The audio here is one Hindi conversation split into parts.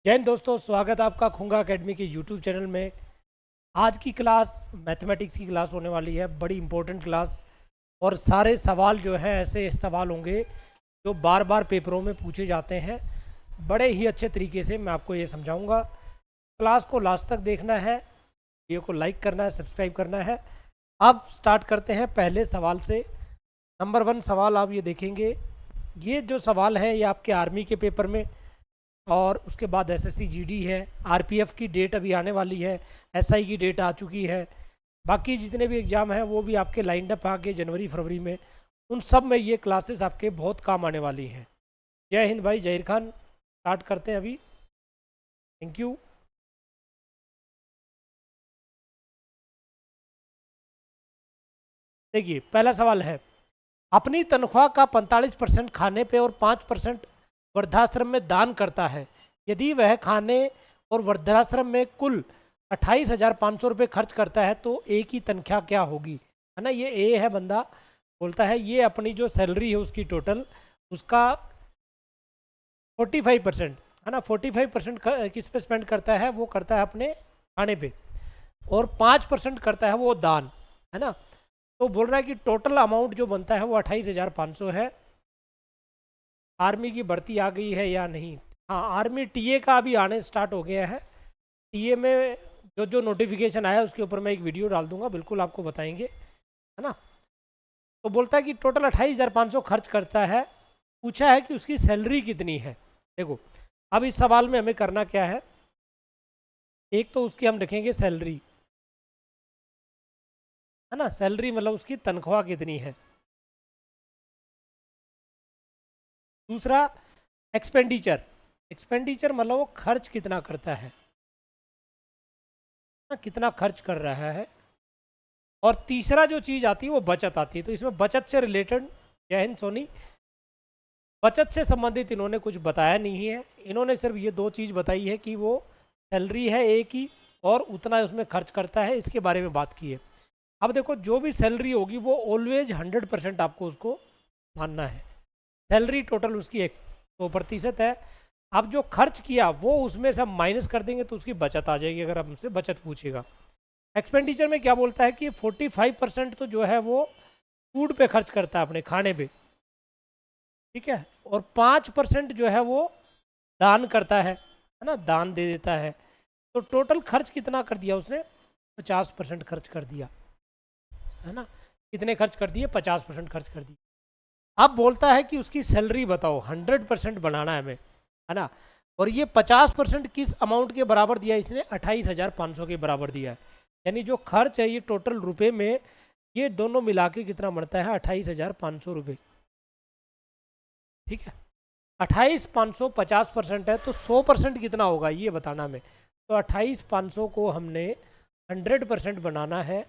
जय हिंद दोस्तों, स्वागत है आपका खुंगा एकेडमी के यूट्यूब चैनल में। आज की क्लास मैथमेटिक्स की क्लास होने वाली है, बड़ी इंपॉर्टेंट क्लास। और सारे सवाल जो हैं ऐसे सवाल होंगे जो बार बार पेपरों में पूछे जाते हैं। बड़े ही अच्छे तरीके से मैं आपको ये समझाऊंगा। क्लास को लास्ट तक देखना है, वीडियो को लाइक करना है, सब्सक्राइब करना है। अब स्टार्ट करते हैं पहले सवाल से। नंबर 1 सवाल आप ये देखेंगे। ये जो सवाल है ये आपके आर्मी के पेपर में, और उसके बाद एसएससी जीडी है, आरपीएफ की डेट अभी आने वाली है, एसआई की डेट आ चुकी है। बाकी जितने भी एग्ज़ाम हैं वो भी आपके लाइंड अप आके जनवरी फरवरी में, उन सब में ये क्लासेस आपके बहुत काम आने वाली हैं। जय हिंद भाई, जहीर खान। स्टार्ट करते हैं अभी। Thank you. देखिए पहला सवाल है, अपनी तनख्वाह का 45% खाने पे और 5% वृद्धाश्रम में दान करता है। यदि वह खाने और वृद्धाश्रम में कुल 28,500 रुपये खर्च करता है तो ए की तनख्वाह क्या होगी। है ना, ये ए है बंदा, बोलता है ये अपनी जो सैलरी है उसकी टोटल, उसका 45%, है ना, 45% किस पे स्पेंड करता है, वो करता है अपने खाने पे, और 5% करता है वो दान। है ना, तो बोल रहा है कि टोटल अमाउंट जो बनता है वो 28,500 है। आर्मी की भर्ती आ गई है या नहीं? हाँ, आर्मी टीए का अभी आने स्टार्ट हो गया है। टीए में जो जो नोटिफिकेशन आया उसके ऊपर मैं एक वीडियो डाल दूंगा, बिल्कुल आपको बताएंगे। है ना, तो बोलता है कि टोटल 28,500 खर्च करता है। पूछा है कि उसकी सैलरी कितनी है। देखो अब इस सवाल में हमें करना क्या है, एक तो उसकी हम रखेंगे सैलरी, है ना, सैलरी मतलब उसकी तनख्वाह कितनी है। दूसरा एक्सपेंडिचर, एक्सपेंडिचर मतलब वो खर्च कितना करता है, कितना खर्च कर रहा है। और तीसरा जो चीज़ आती है वो बचत आती है। तो इसमें बचत से रिलेटेड, जय हिंद सोनी, बचत से संबंधित इन्होंने कुछ बताया नहीं है। इन्होंने सिर्फ ये दो चीज़ बताई है कि वो सैलरी है एक ही और उतना उसमें खर्च करता है, इसके बारे में बात की है। अब देखो जो भी सैलरी होगी वो ऑलवेज 100% आपको उसको मानना है। सैलरी टोटल उसकी 100% है। अब जो खर्च किया वो उसमें से हम माइनस कर देंगे तो उसकी बचत आ जाएगी, अगर हमसे बचत पूछेगा। एक्सपेंडिचर में क्या बोलता है कि 45% तो जो है वो फूड पे खर्च करता है, अपने खाने पे, ठीक है, और 5% जो है वो दान करता है ना, दान दे देता है। तो टोटल खर्च कितना कर दिया उसने? 50% खर्च कर दिया। है ना, कितने खर्च कर दिए? 50% खर्च कर दिए। अब बोलता है कि उसकी सैलरी बताओ, 100% बनाना है हमें, है ना। और ये 50% किस अमाउंट के बराबर दिया इसने? 28,500 के बराबर दिया है। यानी जो खर्च है ये टोटल रुपए में, ये दोनों मिला के कितना बनता है? 28,500 रुपये। ठीक है, 28,500 50% है तो 100% कितना होगा ये बताना हमें। तो 28,500 को हमने 100% बनाना है,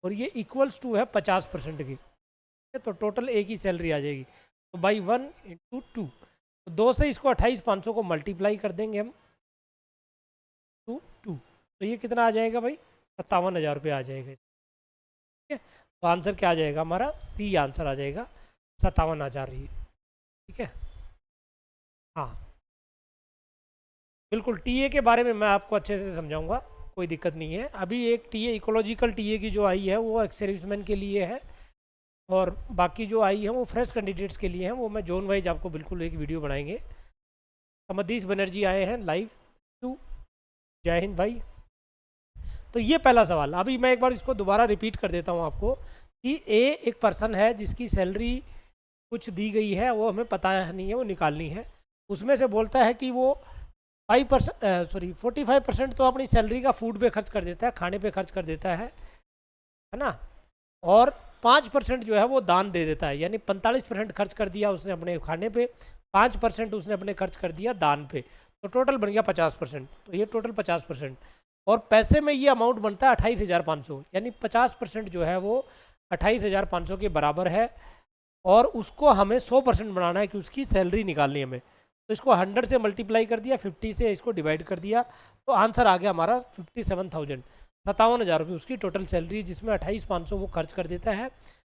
और ये इक्वल्स टू है 50% की। तो टोटल एक ही सैलरी आ जाएगी। तो बाई 1 इंटू 2, तो 2 से इसको 28,500 को मल्टीप्लाई कर देंगे हम, 2 तो ये कितना आ जाएगा भाई? 57,000 रुपये आ जाएगा। ठीक है, तो आंसर क्या आ जाएगा हमारा? सी आंसर आ जाएगा, 57,000 ही। ठीक है, हाँ बिल्कुल। टीए के बारे में मैं आपको अच्छे से समझाऊंगा, कोई दिक्कत नहीं है। अभी एक टीए, इकोलॉजिकल टीए की जो आई है वो एक्स सर्विसमैन के लिए है, और बाकी जो आई है वो फ्रेश कैंडिडेट्स के लिए हैं। वो मैं जोन वाइज आपको बिल्कुल एक वीडियो बनाएंगे। समदीश बनर्जी आए हैं लाइव टू, जय हिंद भाई। तो ये पहला सवाल, अभी मैं एक बार इसको दोबारा रिपीट कर देता हूँ आपको कि ए एक पर्सन है जिसकी सैलरी कुछ दी गई है, वो हमें पता नहीं है, वो निकालनी है। उसमें से बोलता है कि वो 45% तो अपनी सैलरी का फूड पे खर्च कर देता है, खाने पे खर्च कर देता है ना, और 5% जो है वो दान दे देता है। यानी 45% खर्च कर दिया उसने अपने खाने पे, 5% उसने अपने खर्च कर दिया दान पे, तो टोटल बन गया 50%। तो ये टोटल 50%, और पैसे में ये अमाउंट बनता है 28,500। यानी 50% जो है वो 28,500 के बराबर है, और उसको हमें 100% बनाना है कि उसकी सैलरी निकालनी है हमें। तो इसको 100 से मल्टीप्लाई कर दिया, 50 से इसको डिवाइड कर दिया, तो आंसर आ गया हमारा 57,000, 57,000 रुपये उसकी टोटल सैलरी, जिसमें 28,500 वो खर्च कर देता है।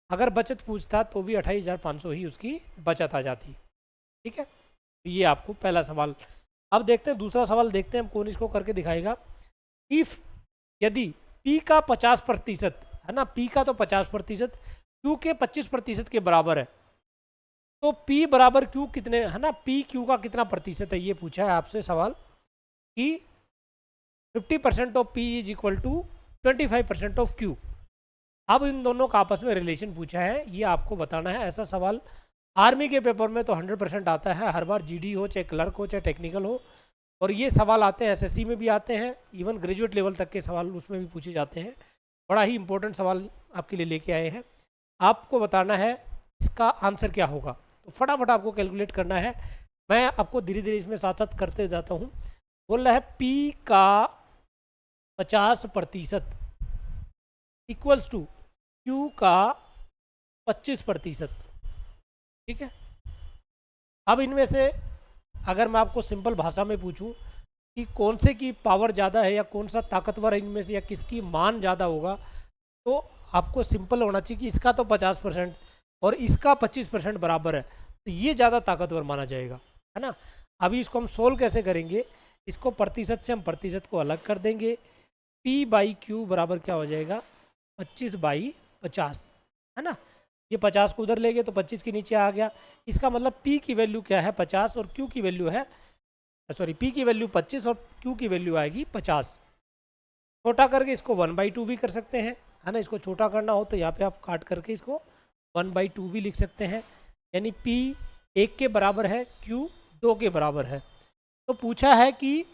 अगर बचत पूछता तो भी 28,500 ही उसकी बचत आ जाती। ठीक है, ये आपको पहला सवाल अब देखते हैं दूसरा सवाल, देखते हैं हम कौन इसको करके दिखाएगा। इफ यदि P का 50% है ना, P का तो 50%, Q के 25% के बराबर है, तो P बराबर Q कितने है ना, P Q का कितना प्रतिशत है, ये पूछा है आपसे सवाल कि 50% of P is equal to 25% of Q। अब इन दोनों का आपस में रिलेशन पूछा है, ये आपको बताना है। ऐसा सवाल आर्मी के पेपर में तो 100% आता है हर बार, जीडी हो चाहे क्लर्क हो चाहे टेक्निकल हो, और ये सवाल आते हैं एसएससी में भी आते हैं, इवन ग्रेजुएट लेवल तक के सवाल उसमें भी पूछे जाते हैं। बड़ा ही इंपॉर्टेंट सवाल आपके लिए लेके आए हैं, आपको बताना है इसका आंसर क्या होगा। तो फटाफट आपको कैलकुलेट करना है, मैं आपको धीरे धीरे इसमें साथ साथ करते जाता हूँ। बोल रहा है P का 50% इक्वल्स टू Q का 25%, ठीक है। अब इनमें से अगर मैं आपको सिंपल भाषा में पूछूं कि कौन से की पावर ज़्यादा है या कौन सा ताकतवर है इनमें से, या किसकी मान ज़्यादा होगा, तो आपको सिंपल होना चाहिए कि इसका तो 50% और इसका 25% बराबर है, तो ये ज़्यादा ताकतवर माना जाएगा, है ना। अभी इसको हम सोल्व कैसे करेंगे, इसको प्रतिशत से हम प्रतिशत को अलग कर देंगे। P/Q बराबर क्या हो जाएगा, 25/50, है ना। ये 50 को उधर ले गए तो 25 के नीचे आ गया। इसका मतलब P की वैल्यू क्या है 50 और Q की वैल्यू है, सॉरी P की वैल्यू 25 और Q की वैल्यू आएगी 50। छोटा करके इसको 1/2 भी कर सकते हैं, है ना। इसको छोटा करना हो तो यहाँ पे आप काट करके इसको 1/2 भी लिख सकते हैं, यानी P 1 के बराबर है, Q 2 के बराबर है। तो पूछा है कि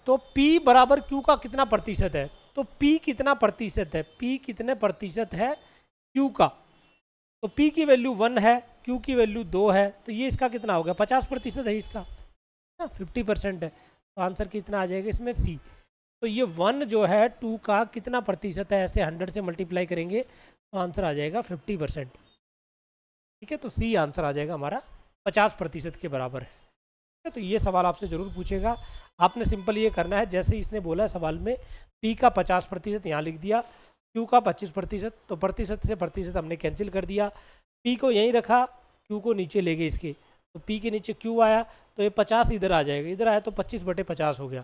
तो P बराबर Q का कितना प्रतिशत है, तो P कितना प्रतिशत है, P कितने प्रतिशत है Q का, तो P की वैल्यू 1 है, Q की वैल्यू 2 है, तो ये इसका कितना हो गया 50% है इसका, 50% है, तो आंसर कितना आ जाएगा इसमें C। तो ये 1 जो है 2 का कितना प्रतिशत है, ऐसे 100 से मल्टीप्लाई करेंगे तो आंसर आ जाएगा 50%, ठीक है। तो C आंसर आ जाएगा हमारा 50% के बराबर है। तो ये सवाल आपसे ज़रूर पूछेगा, आपने सिंपल ये करना है जैसे इसने बोला सवाल में, P का 50% यहाँ लिख दिया, Q का 25%, तो प्रतिशत से प्रतिशत हमने कैंसिल कर दिया, P को यहीं रखा, Q को नीचे ले गए इसके, तो P के नीचे Q आया, तो ये 50 इधर आ जाएगा, इधर आया तो 25/50 हो गया,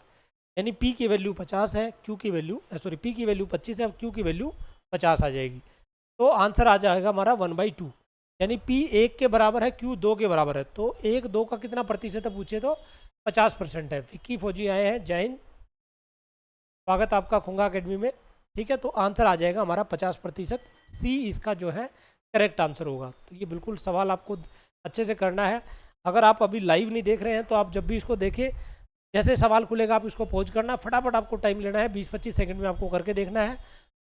यानी P की वैल्यू 50 है, Q की वैल्यू सॉरी P की वैल्यू 25 है, Q की वैल्यू 50 आ जाएगी। तो आंसर आ जाएगा हमारा 1/2, यानी P 1 के बराबर है, Q 2 के बराबर है, तो 1 2 का कितना प्रतिशत है पूछे तो 50% है। विक्की फौजी आए हैं, जय हिंद, स्वागत आपका खुंगा अकेडमी में, ठीक है। तो आंसर आ जाएगा हमारा 50%, C इसका जो है करेक्ट आंसर होगा। तो ये बिल्कुल सवाल आपको अच्छे से करना है। अगर आप अभी लाइव नहीं देख रहे हैं तो आप जब भी इसको देखें, जैसे सवाल खुलेगा आप इसको पहुँच करना, फटाफट आपको टाइम लेना है, 20-25 सेकंड में आपको करके देखना है,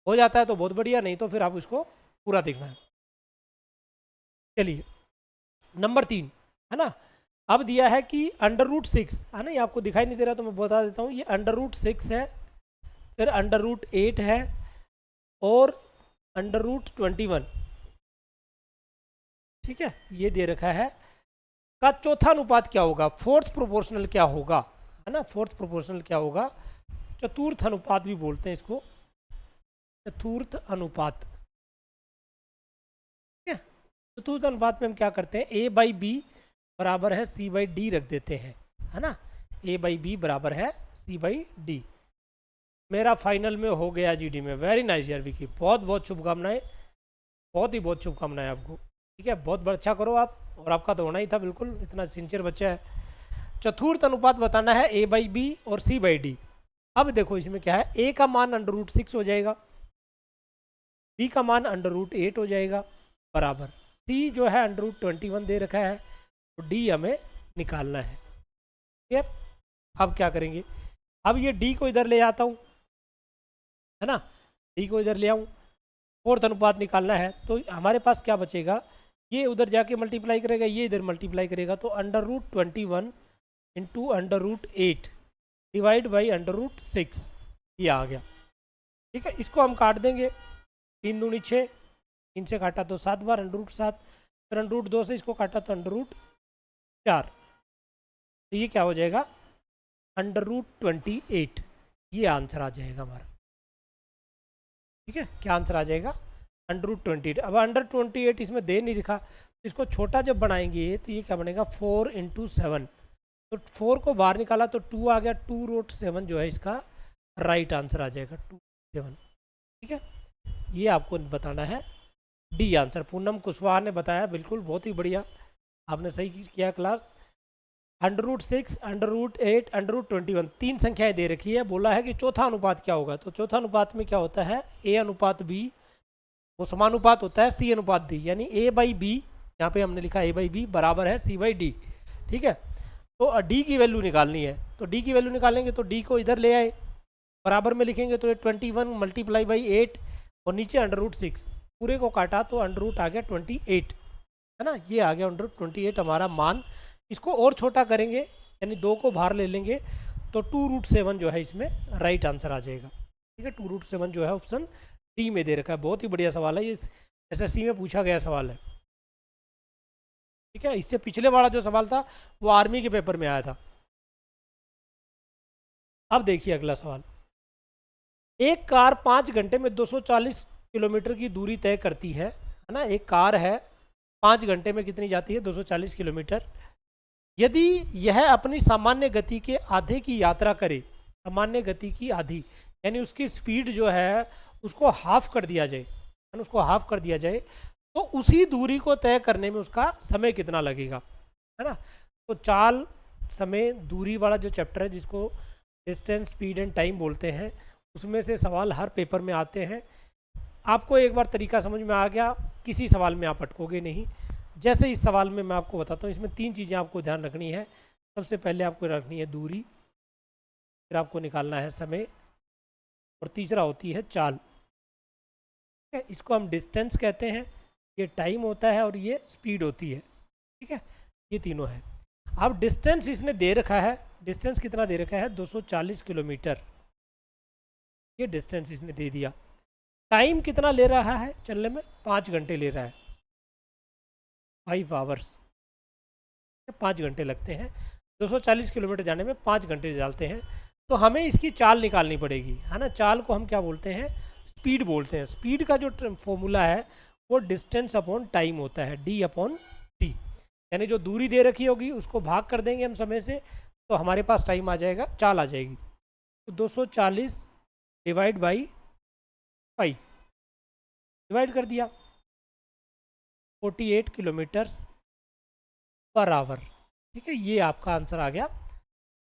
हो जाता है तो बहुत बढ़िया, नहीं तो फिर आप इसको पूरा देखना है। चलिए नंबर 3, है ना। अब दिया है कि √6, है ना, ये आपको दिखाई नहीं दे रहा तो मैं बता देता हूँ, ये √6 है, फिर √8 है और √21, ठीक है, ये दे रखा है। का चौथा अनुपात क्या होगा, फोर्थ प्रोपोर्शनल क्या होगा, है ना, फोर्थ प्रोपोर्शनल क्या होगा, चतुर्थ अनुपात भी बोलते हैं इसको, चतुर्थ अनुपात, ठीक है। चतुर्थ अनुपात में हम क्या करते हैं, A/B बराबर है C/D रख देते हैं, है ना, A/B बराबर है C/D। मेरा फाइनल में हो गया GD में, वेरी नाइस यार विकी, बहुत बहुत शुभकामनाएं, बहुत शुभकामनाएं आपको, ठीक है, बहुत अच्छा करो आप, और आपका तो होना ही था बिल्कुल, इतना सिंसियर बच्चा है। चतुर्थ अनुपात बताना है A/B और C/D। अब देखो इसमें क्या है, A का मान √6 हो जाएगा, B का मान √8 हो जाएगा, बराबर C जो है √21 दे रखा है, तो D हमें निकालना है, ठीक है। अब क्या करेंगे, अब ये D को इधर ले आता हूँ, है ना, D को इधर ले आऊँ, फोर्थ अनुपात निकालना है, तो हमारे पास क्या बचेगा, ये उधर जाके मल्टीप्लाई करेगा, ये इधर मल्टीप्लाई करेगा, तो √21 इंटू √8 डिवाइड बाई √6, ये आ गया, ठीक है। इसको हम काट देंगे, 3 दूनी 6, 3 से काटा तो 7 बार √7, फिर √2 से इसको काटा तो √4, तो ये क्या हो जाएगा √28, ये आंसर आ जाएगा हमारा, ठीक है। क्या आंसर आ जाएगा √28। अब √28 इसमें दे नहीं लिखा, इसको छोटा जब बनाएंगे तो ये क्या बनेगा 4 × 7, तो 4 को बाहर निकाला तो 2 आ गया, 2√7 जो है इसका राइट आंसर आ जाएगा, 2/7। ठीक है, ये आपको बताना है डी आंसर। पूनम कुशवाहा ने बताया, बिल्कुल बहुत ही बढ़िया, आपने सही किया क्लास। √6, √8, √21 तीन संख्याएं दे रखी है, बोला है कि चौथा अनुपात क्या होगा। तो चौथा अनुपात में क्या होता है, ए अनुपात बी, वो समानुपात होता है सी अनुपात डी, यानी A/B, यहाँ पे हमने लिखा A/B बराबर है C/D। ठीक है, तो डी की वैल्यू निकालनी है, तो डी की वैल्यू निकालेंगे तो डी को इधर ले आए, बराबर में लिखेंगे तो ये 21 × 8 और नीचे √6, पूरे को काटा तो अंडर आ गया 28, है ना, ये आ गया √28 हमारा मान। इसको और छोटा करेंगे, यानी 2 को बाहर ले लेंगे तो 2√7 जो है इसमें राइट आंसर आ जाएगा। ठीक है, 2√7 जो है ऑप्शन डी में दे रखा है। बहुत ही बढ़िया सवाल है, ये SSC में पूछा गया सवाल है। ठीक है, इससे पिछले वाला जो सवाल था वो आर्मी के पेपर में आया था। अब देखिए अगला सवाल, एक कार 5 घंटे में 240 किलोमीटर की दूरी तय करती है ना। एक कार है, 5 घंटे में कितनी जाती है, 240 किलोमीटर। यदि यह अपनी सामान्य गति के आधे की यात्रा करे, सामान्य गति की आधी, यानी उसकी स्पीड जो है उसको हाफ कर दिया जाए, उसको हाफ कर दिया जाए, तो उसी दूरी को तय करने में उसका समय कितना लगेगा, है ना। तो चाल, समय, दूरी वाला जो चैप्टर है जिसको डिस्टेंस, स्पीड एंड टाइम बोलते हैं, उसमें से सवाल हर पेपर में आते हैं। आपको एक बार तरीका समझ में आ गया, किसी सवाल में आप अटकोगे नहीं। जैसे इस सवाल में मैं आपको बताता हूँ, इसमें 3 चीज़ें आपको ध्यान रखनी है। सबसे पहले आपको रखनी है दूरी, फिर आपको निकालना है समय, और तीसरा होती है चाल। ठीक है, इसको हम डिस्टेंस कहते हैं, ये टाइम होता है और ये स्पीड होती है। ठीक है, ये तीनों है। अब डिस्टेंस इसने दे रखा है, डिस्टेंस कितना दे रखा है, 240 किलोमीटर, ये डिस्टेंस इसने दे दिया। टाइम कितना ले रहा है चलने में, 5 घंटे ले रहा है, 5 आवर्स, 5 घंटे लगते हैं 240 किलोमीटर जाने में, 5 घंटे डालते हैं। तो हमें इसकी चाल निकालनी पड़ेगी, है ना। चाल को हम क्या बोलते हैं, स्पीड बोलते हैं। स्पीड का जो फॉर्मूला है वो डिस्टेंस अपॉन टाइम होता है, D/T, यानी जो दूरी दे रखी होगी उसको भाग कर देंगे हम समय से, तो हमारे पास टाइम आ जाएगा, चाल आ जाएगी। तो 240 डिवाइड बाई 5, डिवाइड कर दिया, 48 किलोमीटर्स पर आवर। ठीक है, ये आपका आंसर आ गया।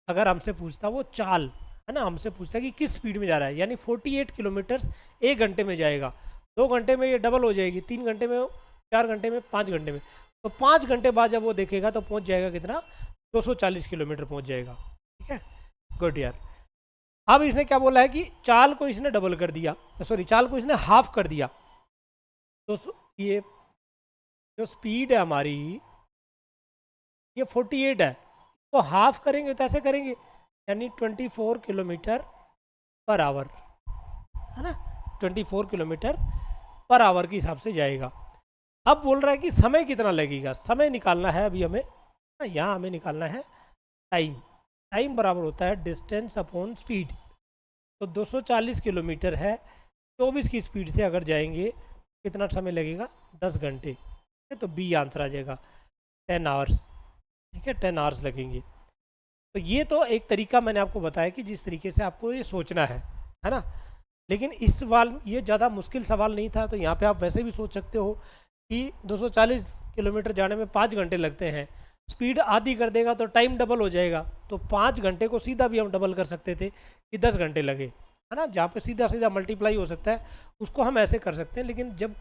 अगर हमसे पूछता वो चाल, है ना, हमसे पूछता कि किस स्पीड में जा रहा है, यानी 48 किलोमीटर्स 1 घंटे में जाएगा, 2 घंटे में ये डबल हो जाएगी, 3 घंटे में, 4 घंटे में, 5 घंटे में। तो 5 घंटे बाद जब वो देखेगा तो पहुंच जाएगा कितना, 240 किलोमीटर पहुंच जाएगा। ठीक है, गुड यार। अब इसने क्या बोला है कि चाल को इसने डबल कर दिया, सॉरी चाल को इसने हाफ कर दिया। तो ये जो स्पीड है हमारी, ये 48 है, तो हाफ करेंगे तो ऐसे करेंगे, यानी 24 किलोमीटर पर आवर, है ना, 24 किलोमीटर पर आवर के हिसाब से जाएगा। अब बोल रहा है कि समय कितना लगेगा, समय निकालना है अभी हमें, यहाँ हमें निकालना है टाइम। टाइम बराबर होता है डिस्टेंस अपॉन स्पीड। तो 240 किलोमीटर है, 24 की स्पीड से अगर जाएंगे कितना समय लगेगा, 10 घंटे। तो बी आंसर आ जाएगा, 10 आवर्स। ठीक है, 10 आवर्स लगेंगे। तो ये तो एक तरीका मैंने आपको बताया कि जिस तरीके से आपको ये सोचना है ना। लेकिन इस सवाल, ये ज़्यादा मुश्किल सवाल नहीं था, तो यहाँ पे आप वैसे भी सोच सकते हो कि 240 किलोमीटर जाने में 5 घंटे लगते हैं, स्पीड आधी कर देगा तो टाइम डबल हो जाएगा। तो 5 घंटे को सीधा भी हम डबल कर सकते थे कि 10 घंटे लगे, है ना। जहाँ पे सीधा सीधा मल्टीप्लाई हो सकता है उसको हम ऐसे कर सकते हैं। लेकिन जब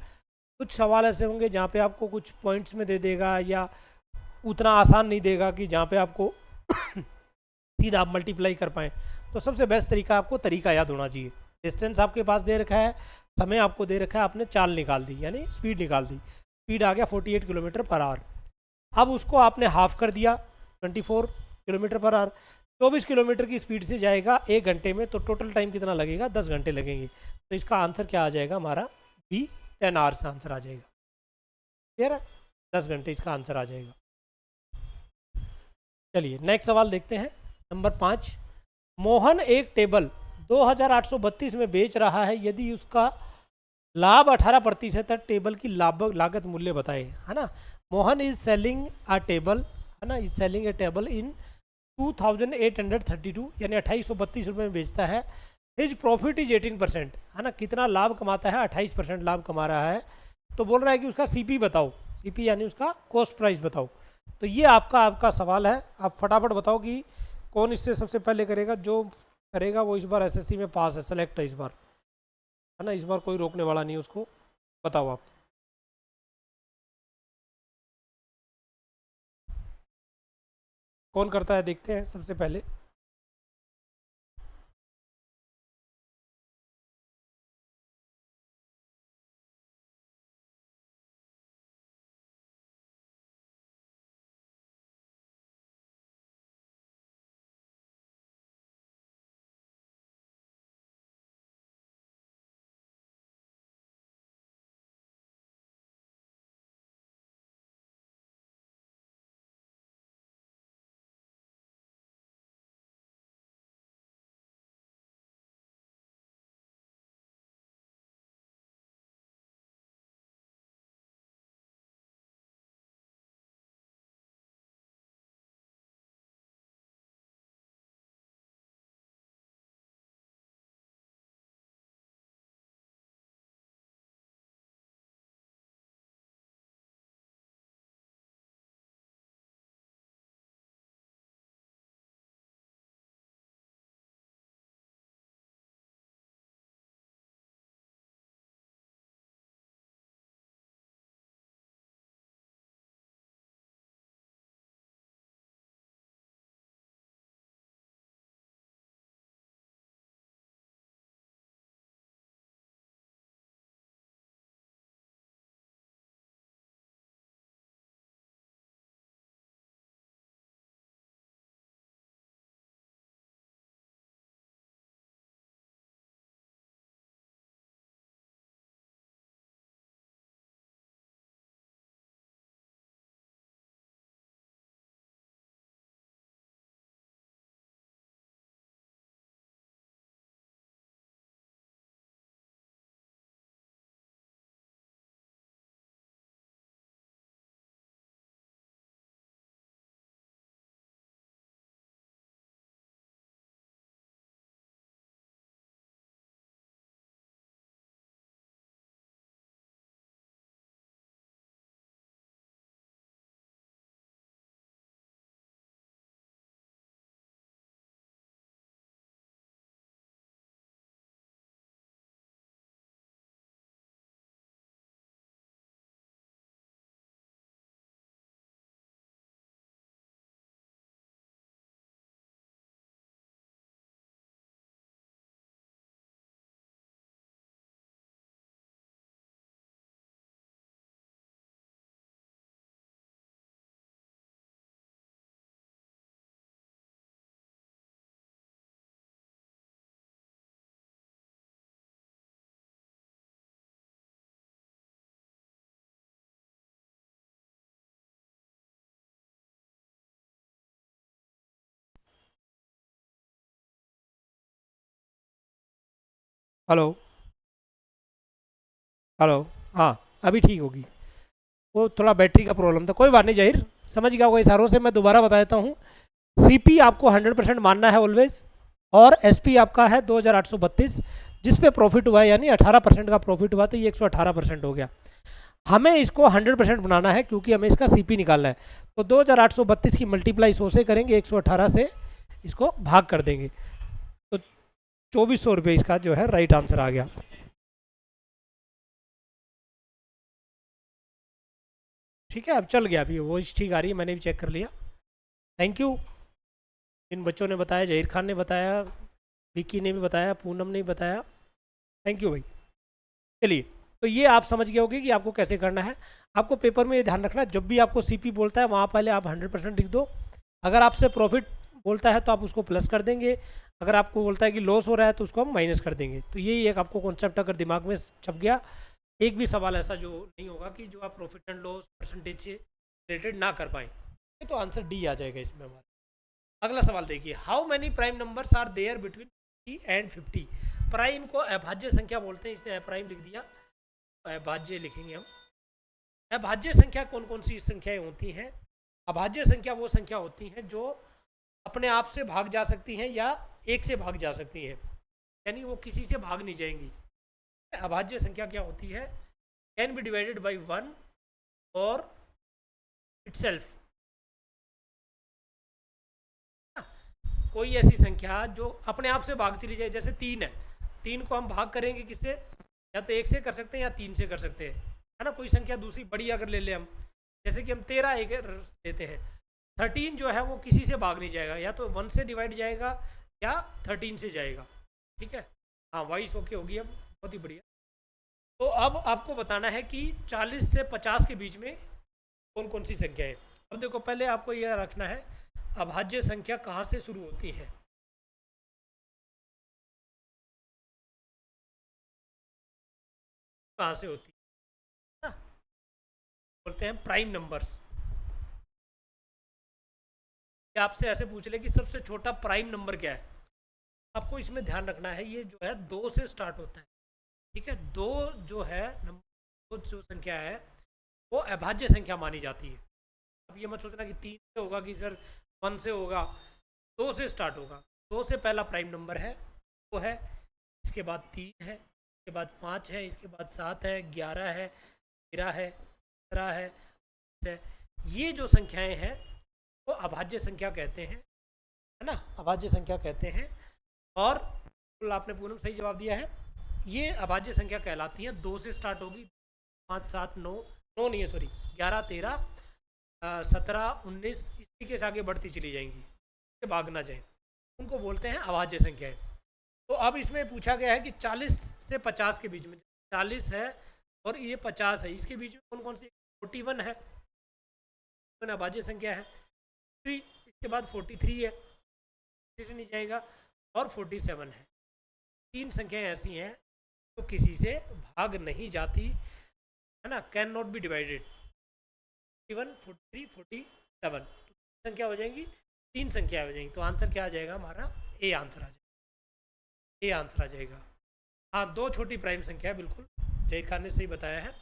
कुछ सवाल ऐसे होंगे जहाँ पे आपको कुछ पॉइंट्स में दे देगा, या उतना आसान नहीं देगा कि जहाँ पे आपको सीधा आप मल्टीप्लाई कर पाएँ, तो सबसे बेस्ट तरीका, आपको तरीका याद होना चाहिए। डिस्टेंस आपके पास दे रखा है, समय आपको दे रखा है, आपने चाल निकाल दी, यानी स्पीड निकाल दी। स्पीड आ गया 48 किलोमीटर पर आवर। अब उसको आपने हाफ कर दिया, 24 किलोमीटर पर आवर। 24 किलोमीटर की स्पीड से जाएगा 1 घंटे में, तो टोटल टाइम कितना लगेगा, 10 घंटे लगेंगे। तो इसका आंसर क्या आ जाएगा हमारा, बी, 10 आवर्स आंसर आ जाएगा। क्लियर है, 10 घंटे इसका आंसर आ जाएगा। चलिए नेक्स्ट सवाल देखते हैं, नंबर 5। मोहन एक टेबल 2832 में बेच रहा है, यदि उसका लाभ 18% है, टेबल की लागत मूल्य बताए, है ना। Mohan is selling a table, है ना, इज सेलिंग ए टेबल इन 2832 यानी 2832 रुपये में बेचता है। हिज प्रॉफिट इज 18%, है ना, कितना लाभ कमाता है, 28% लाभ कमा रहा है। तो बोल रहा है कि उसका सीपी बताओ, सीपी यानी उसका कॉस्ट प्राइस बताओ। तो ये आपका सवाल है, आप फटाफट बताओ कि कौन इससे सबसे पहले करेगा। जो करेगा वो इस बार एसएससी में पास है, सेलेक्ट है इस बार, है ना, इस बार कोई रोकने वाला नहीं है उसको। बताओ आप। कौन करता है, देखते हैं सबसे पहले। Hello, hello. हाँ, अभी ठीक होगी। वो थोड़ा बैटरी का प्रॉब्लम था, कोई बात नहीं जाहिर, समझ गया होगा इशारों से। मैं दोबारा बता देता हूँ। सीपी आपको 100% मानना है ऑलवेज, और एसपी आपका है 2832, जिस पे प्रॉफिट हुआ है, यानी 18% का प्रॉफिट हुआ, तो ये 118% हो गया। हमें इसको 100% बनाना है क्योंकि हमें इसका सीपी निकालना है। तो 2832 की मल्टीप्लाई 100 से करेंगे, 118 से इसको भाग कर देंगे, तो 2400 रुपये इसका जो है राइट आंसर आ गया। ठीक है, अब चल गया, अभी वो ठीक आ रही है, मैंने भी चेक कर लिया। Thank you. इन बच्चों ने बताया, जहीर खान ने बताया, विक्की ने भी बताया, पूनम ने भी बताया। थैंक यू भाई। चलिए, तो ये आप समझ गए होगे कि आपको कैसे करना है। आपको पेपर में ये ध्यान रखना है, जब भी आपको सीपी बोलता है वहाँ पहले आप 100% लिख दो। अगर आपसे प्रॉफिट बोलता है तो आप उसको प्लस कर देंगे, अगर आपको बोलता है कि लॉस हो रहा है तो उसको हम माइनस कर देंगे। तो यही एक आपको कॉन्सेप्ट अगर दिमाग में छप गया, एक भी सवाल ऐसा जो नहीं होगा कि जो आप प्रॉफिट एंड लॉस परसेंटेज से रिलेटेड ना कर पाए, तो आंसर डी आ जाएगा इसमें हमारा। अगला सवाल देखिए, how many prime numbers are there between 50 and 50। Prime को अभाज्य संख्या बोलते हैं, इसने अप्राइम लिख दिया, अभाज्य लिखेंगे हम। अभाज्य संख्या कौन कौन सी संख्याएं होती हैं? अभाज्य संख्या वो संख्या होती हैं जो अपने आप से भाग जा सकती हैं या एक से भाग जा सकती हैं, यानी वो किसी से भाग नहीं जाएंगी। अभाज्य संख्या क्या होती है? कैन बी डिवाइडेड बाई 1 और इटसेल्फ। कोई ऐसी संख्या जो अपने आप से भाग चली जाए, जैसे 3 है, 3 को हम भाग करेंगे किससे? या तो 1 से कर सकते हैं या 3 से कर सकते हैं, है ना। कोई संख्या दूसरी बड़ी अगर ले लें हम, जैसे कि हम 13 एक लेते हैं, 13 जो है वो किसी से भाग नहीं जाएगा, या तो 1 से डिवाइड जाएगा या 13 से जाएगा। ठीक है, हाँ वॉइस ओके होगी अब, बहुत ही बढ़िया। तो अब आपको बताना है कि 40 से 50 के बीच में कौन कौन सी संख्या है। अब देखो, पहले आपको यह रखना है अभाज्य संख्या कहाँ से शुरू होती है। कहाँ से होती है ना, बोलते हैं प्राइम नंबर्स। आपसे ऐसे पूछ ले कि सबसे छोटा प्राइम नंबर क्या है, आपको इसमें ध्यान रखना है ये जो है 2 से स्टार्ट होता है। ठीक है, 2 जो है नंबर, जो संख्या है वो अभाज्य संख्या मानी जाती है। अब ये मत सोचना कि 3 से होगा कि सर 1 से होगा, 2 से स्टार्ट होगा। 2 से पहला प्राइम नंबर है वो है, इसके बाद 3 है, इसके बाद 5 है, इसके बाद 7 है, 11 है, 13 है, 17 है। ये जो संख्याएं हैं वो अभाज्य संख्या कहते हैं, है ना, अभाज्य संख्या कहते हैं। और आपने पूनम सही जवाब दिया है, ये अभाज्य संख्या कहलाती है। 2 से स्टार्ट होगी, 5 7 9 9 नहीं है सॉरी 11 13 17 19 इस तरीके से आगे बढ़ती चली जाएंगी, भाग ना जाए, उनको बोलते हैं अभाज्य संख्याएं। तो अब इसमें पूछा गया है कि 40 से 50 के बीच में, 40 है और ये 50 है, इसके बीच में कौन कौन सी? 41 है, अभाज्य संख्या है। 3, इसके बाद 43 है, किसी से नहीं जाएगा, और 47 है। 3 संख्याएं ऐसी हैं जो किसी से भाग नहीं जाती, है ना, कैन नॉट बी डिवाइडेड। 41 43 47 संख्या हो जाएंगी, 3 संख्या हो जाएंगी। तो आंसर क्या आ जाएगा हमारा? ए आंसर आ जाएगा, ए आंसर आ जाएगा। हाँ, 2 छोटी प्राइम संख्या है, बिल्कुल जय खान ने सही बताया है।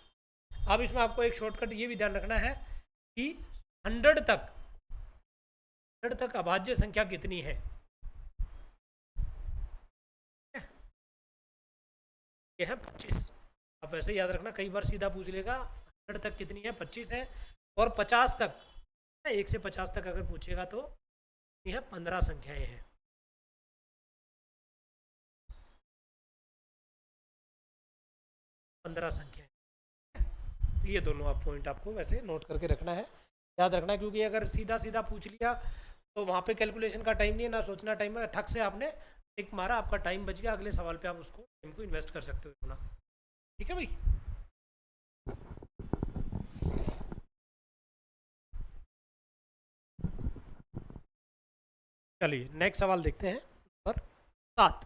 अब इसमें आपको एक शॉर्टकट ये भी ध्यान रखना है कि 100 तक अभाज्य संख्या कितनी है। ये है 25। अब वैसे याद रखना, कई बार सीधा पूछ लेगा 100 तक कितनी है, 25 है। और 50 तक, 1 से 50 तक अगर पूछेगा तो ये है 15 संख्याएं हैं। 15 संख्याएं। तो ये दोनों आप पॉइंट आपको वैसे नोट करके रखना है, याद रखना, क्योंकि अगर सीधा सीधा पूछ लिया तो वहाँ पे कैलकुलेशन का टाइम नहीं है, ना सोचना टाइम है, ठक से आपने टिक मारा, आपका टाइम बच गया, अगले सवाल पे आप उसको टाइम को इन्वेस्ट कर सकते हो अपना। ठीक है भाई। चलिए नेक्स्ट सवाल देखते हैं, नंबर 7।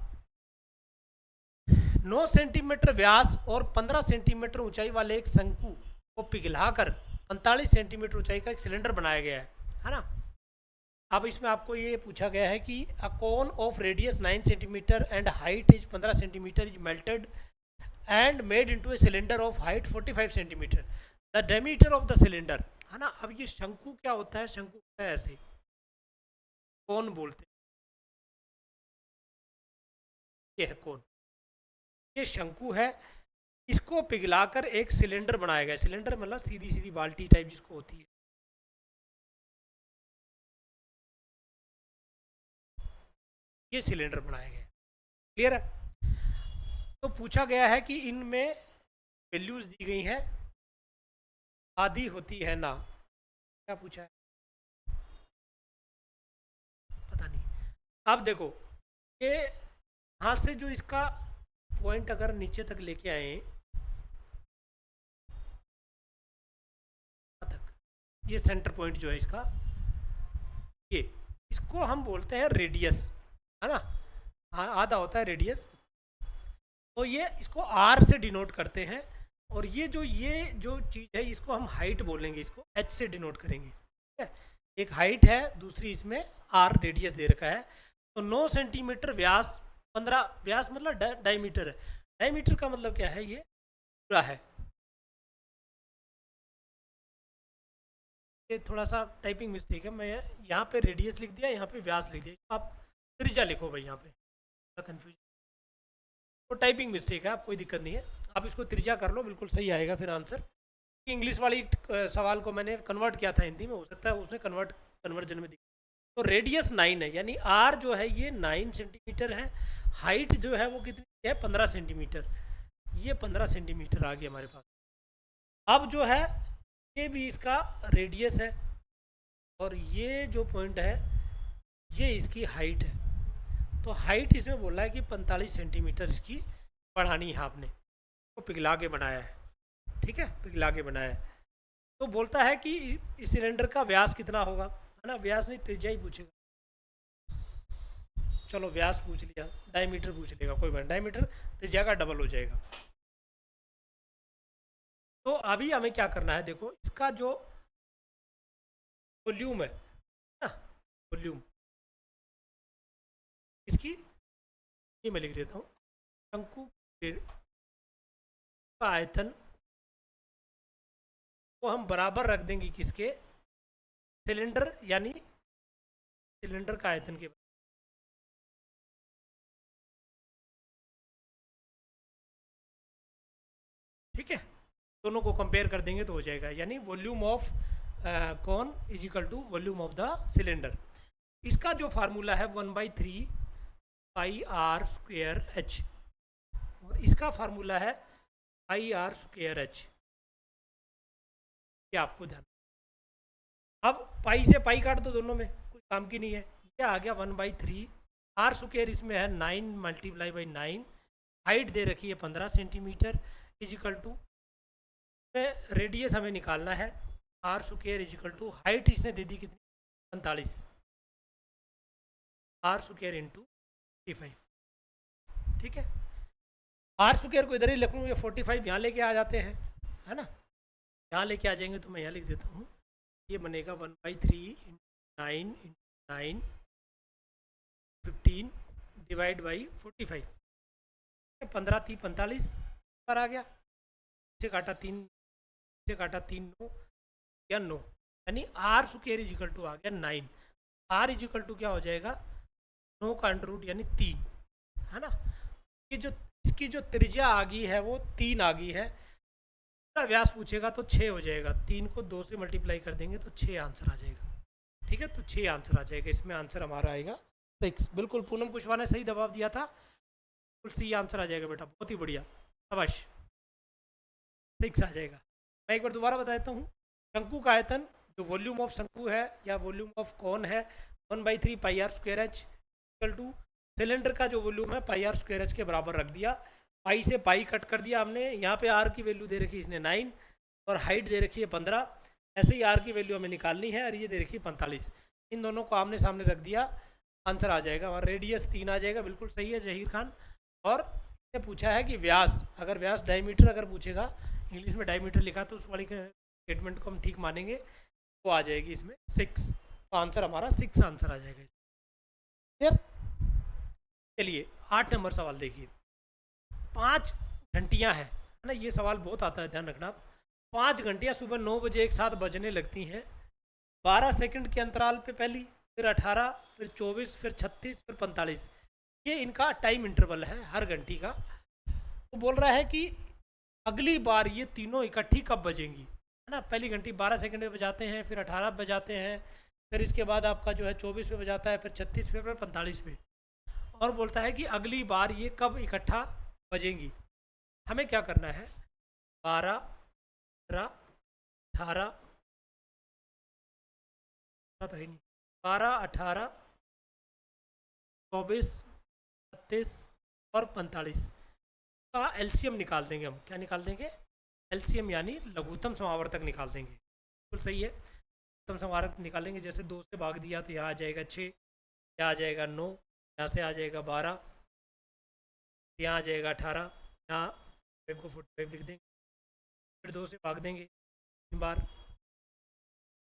9 सेंटीमीटर व्यास और 15 सेंटीमीटर ऊंचाई वाले एक शंकु को पिघलाकर 45 सेंटीमीटर ऊंचाई का एक सिलेंडर बनाया गया है ना। अब इसमें आपको ये पूछा गया है कि a cone of radius 9 centimetre and height is 15 centimetre is melted and made into a cylinder of height 45 centimetre, the diameter of the cylinder, है ना। अब ये शंकु क्या होता है? शंकु होता है ऐसे, कोन बोलते हैं, ये है कोन, ये शंकु है। इसको पिघलाकर एक सिलेंडर बनाया गया। सिलेंडर मतलब सीधी सीधी बाल्टी टाइप जिसको होती है, ये सिलेंडर बनाया गया। क्लियर है? तो पूछा गया है कि इनमें वैल्यूज दी गई हैं, आधी होती है ना, क्या पूछा है पता नहीं। अब देखो, ये हाथ से जो इसका पॉइंट अगर नीचे तक लेके आए तक, ये सेंटर पॉइंट जो है इसका, ये इसको हम बोलते हैं रेडियस, है ना। आधा होता है रेडियस, तो ये इसको आर से डिनोट करते हैं। और ये जो चीज़ है इसको हम हाइट बोलेंगे, इसको एच से डिनोट करेंगे। ठीक है, एक हाइट है, दूसरी इसमें आर रेडियस दे रखा है। तो 9 सेंटीमीटर व्यास, 15 व्यास मतलब डायमीटर है। डायमीटर का मतलब क्या है? ये पूरा है, ये थोड़ा सा टाइपिंग मिस्टेक है, मैं यहाँ पे रेडियस लिख दिया, यहाँ पे व्यास लिख दिया, आप त्रिज्या लिखो भाई, यहाँ पे कन्फ्यूजन, तो टाइपिंग मिस्टेक है, आप कोई दिक्कत नहीं है, आप इसको त्रिज्या कर लो, बिल्कुल सही आएगा फिर आंसर। इंग्लिश वाली सवाल को मैंने कन्वर्ट किया था हिंदी में, हो सकता है उसने कन्वर्जन में दिखा। तो रेडियस 9 है, यानी आर जो है ये 9 सेंटीमीटर है, हाइट जो है वो कितनी है 15 सेंटीमीटर, ये 15 सेंटीमीटर आ गया हमारे पास। अब जो है ये भी इसका रेडियस है, और ये जो पॉइंट है ये इसकी हाइट है। तो हाइट इसमें बोल रहा है कि 45 सेंटीमीटर इसकी बढ़ानी है आपने, तो पिघला के बनाया है, ठीक है, पिघला के बनाया है। तो बोलता है कि इस सिलेंडर का व्यास कितना होगा, है ना, व्यास नहीं त्रिज्या ही पूछेगा, चलो व्यास पूछ लिया, डायमीटर पूछ लेगा, कोई बात, डायमीटर त्रिज्या का डबल हो जाएगा। तो अभी हमें क्या करना है, देखो इसका जो वॉल्यूम है ना, वॉल्यूम इसकी, ये मैं लिख देता हूँ, शंकु का आयतन को हम बराबर रख देंगे किसके, सिलेंडर, यानी सिलेंडर का आयतन के, ठीक है, दोनों को कंपेयर कर देंगे तो हो जाएगा, यानी volume of cone is equal to volume of the cylinder. इसका जो फार्मूला है 1/3 पाई आर स्क्वेयर एच, और इसका फार्मूला है पाई आर स्क्वेयर एच, ये आपको ध्यान। अब पाई से पाई काट दो, दोनों में कोई काम की नहीं है, ये आ गया 1/3, आर स्क्वेयर इसमें है 9 मल्टीप्लाई बाई 9, हाइट दे रखी है 15 सेंटीमीटर, इजिकल टू रेडियस हमें निकालना है, R square equal to height इसने दे दी कितनी 45, आर स्क्वेयर इंटू 45, ठीक है। आर स्क्वेयर को इधर ही लिख लूँ, ये 45 यहाँ लेके आ जाते हैं, है ना, यहाँ लेके आ जाएंगे, तो मैं यहाँ लिख देता हूँ, ये बनेगा 1/3 9 9 15 डिवाइड बाई 45, 15 3 45 पर आ गया, से काटा 3, से काटा 3 9 या 9, यानी आर स्क्वेयर इजिकल टू आ गया 9, आर इजिकल टू क्या हो जाएगा 9 का अंडर रूट यानी 3, है ना। ये जो इसकी जो त्रिज्या आ गई है वो 3 आ गई है, व्यास पूछेगा तो 6 हो जाएगा, 3 को 2 से मल्टीप्लाई कर देंगे तो 6 आंसर आ जाएगा, ठीक है, तो 6 आंसर आ जाएगा, इसमें आंसर हमारा आएगा 6, बिल्कुल पूनम कुशवाहा ने सही जवाब दिया था, बिल्कुल सी आंसर आ जाएगा बेटा, बहुत ही बढ़िया, शाबाश, 6 आ जाएगा। मैं एक बार दोबारा बता देता हूँ, शंकु का आयतन जो वॉल्यूम ऑफ शंकु है या वॉल्यूम ऑफ कौन है 1/3 pi R square H, equal to cylinder का जो वॉल्यूम है पाई आर स्क्वेयर एच के बराबर रख दिया, पाई से पाई कट कर दिया हमने, यहाँ पे आर की वैल्यू दे रखी इसने 9 और हाइट दे रखी है 15, ऐसे ही आर की वैल्यू हमें निकालनी है और ये दे रखी है 45, इन दोनों को आमने सामने रख दिया, आंसर आ जाएगा हमारा, रेडियस 3 आ जाएगा, बिल्कुल सही है जहीर खान। और इसने पूछा है कि व्यास, अगर व्यास डायमीटर अगर पूछेगा, इंग्लिश में डायमीटर लिखा तो उस वाली स्टेटमेंट को हम ठीक मानेंगे, तो आ जाएगी इसमें 6, तो आंसर हमारा 6 आंसर आ जाएगा, क्लियर। चलिए 8 नंबर सवाल देखिए, 5 घंटियाँ हैं, है ना, ये सवाल बहुत आता है, ध्यान रखना, 5 घंटियाँ सुबह 9 बजे एक साथ बजने लगती हैं, 12 सेकंड के अंतराल पे पहली, फिर 18, फिर 24, फिर 36, फिर 45, ये इनका टाइम इंटरवल है हर घंटी का। तो बोल रहा है कि अगली बार ये तीनों इकट्ठी कब बजेंगी, है ना, पहली घंटी 12 सेकंड पे बजाते हैं, फिर 18 बजाते हैं, फिर इसके बाद आपका जो है 24 पे बजाता है, फिर 36 पे, फिर 45 पे, और बोलता है कि अगली बार ये कब इकट्ठा बजेंगी। हमें क्या करना है, 12 15 18 तो है नहीं, 12 18 24 36 और 45 का एलसीएम निकाल देंगे हम, क्या निकाल देंगे, एलसीएम यानी लघुत्तम समावर्तक निकाल देंगे, बिल्कुल सही है, लघुत्तम समावर्तक निकालेंगे, जैसे 2 से भाग दिया तो यहाँ आ जाएगा 6, यहाँ आ जाएगा 9, यहाँ से आ जाएगा 12, यहाँ आ जाएगा 18, यहाँ 5 को 45 लिख देंगे, फिर 2 से भाग देंगे 3 बार,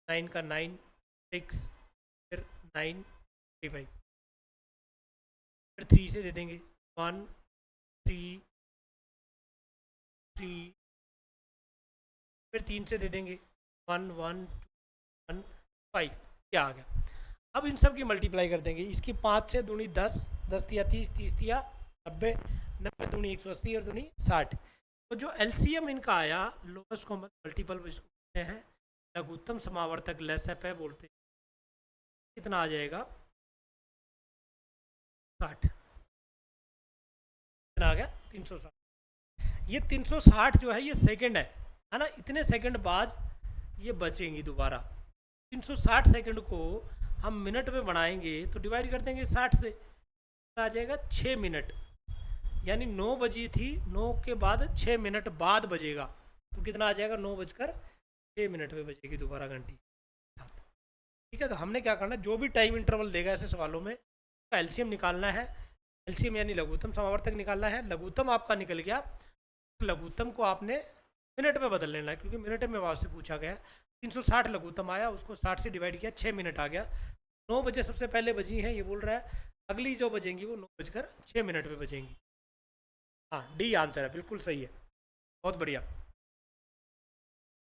9 का 9 6, फिर 9 45, फिर 3 से दे देंगे 1 3 3, फिर 3 से दे देंगे 1 1 5 क्या आ गया। अब इन सब की मल्टीप्लाई कर देंगे, इसकी 5 से दूनी 10, 10 तिया 30, 30 तिया 90, 90 दूनी 180 और दूनी 60। तो जो एलसीएम इनका आया, लोएस्ट कॉमन मल्टीपल इसको बोलते हैं, लघुत्तम समावर्तक लेसएप है बोलते हैं, कितना आ जाएगा 60। कितना आ गया 360। ये 360 जो है ये सेकंड है ना, इतने सेकंड बाद ये बचेंगी दोबारा। 360 सेकंड को हम मिनट में बनाएंगे तो डिवाइड कर देंगे 60 से, आ जाएगा 6 मिनट। यानी 9 बजी थी, 9 के बाद 6 मिनट बाद बजेगा, तो कितना आ जाएगा 9:06 पे बजेगी दोबारा घंटी। ठीक है, तो हमने क्या करना है, जो भी टाइम इंटरवल देगा ऐसे सवालों में उसका एलसीएम निकालना है। एलसीएम यानी लघुत्तम समावर्तक निकालना है। लघुत्तम आपका निकल गया, लघुत्तम को आपने मिनट में बदल लेना है, क्योंकि मिनट में आपसे पूछा गया। 360 लघुत्तम आया, उसको 60 से डिवाइड किया, 6 मिनट आ गया। 9 बजे सबसे पहले बजी हैं, ये बोल रहा है, अगली जो बजेंगी वो 9:06 पे बजेंगी। हाँ, डी आंसर है, बिल्कुल सही है, बहुत बढ़िया,